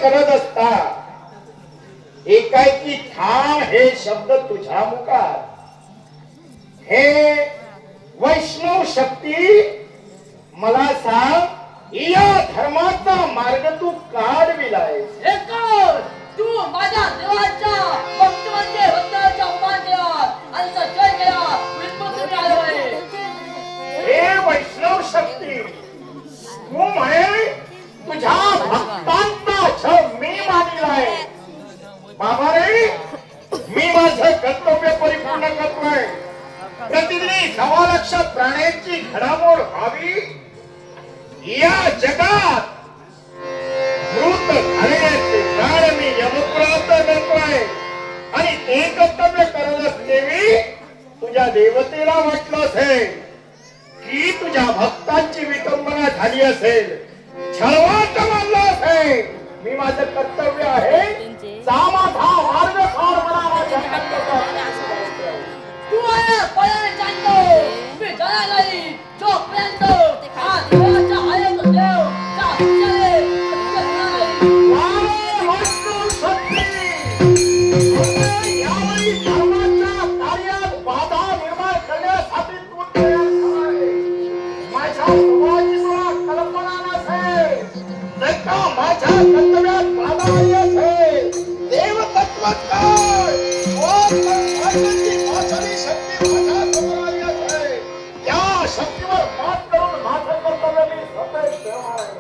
करत असता एकाएकी ठाम हे शब्द तुझ्या मुखात, हे वैष्णव शक्ती मला सांग, या धर्माचा मार्ग तू काढविलायस. तू माझ्या देवाच्या भक्तवंते भक्ताच्या उपान केला आणि जय केला विष्णू आलोय. हे वैष्णव शक्ती, तू म्हणे तुझ्या भक्तांचा छळ मी मानिलाय. बाबा रे, मी माझं कर्तव्य परिपूर्ण करतोय. प्रतिदिनी 1.25 लाख प्राण्यांची घडामोड व्हावी, या जगात मृत झालेल्याचे प्राण मी यमपुरात नेतोय. आणि ते कर्तव्य करत असलेली तुझ्या देवतेला वाटलं असेल की तुझ्या भक्तांची विटंबना झाली असेल, छळवाट मानलं असेल. मी माझं कर्तव्य आहे, माझा मार्ग फार मला माझ्या तू आहे पळण जाणतो, मी जाणार नाही जोपर्यंत हा देवाच्या आयत देव त्या भक्ताने यावेळी धर्माच्या कार्यात बाधा निर्माण करण्यासाठी तू तयार झालाय. माझ्या स्वभावाची तुला कल्पना नसेल, जर का माझ्या कर्तव्यात बाधा आली असेल, देवतत्वात काय शक्ती माझ्या समोर आली असेल, त्या शक्तीवर मात करून माझं कर्तव्य मी स्वतः ठेवणार आहे.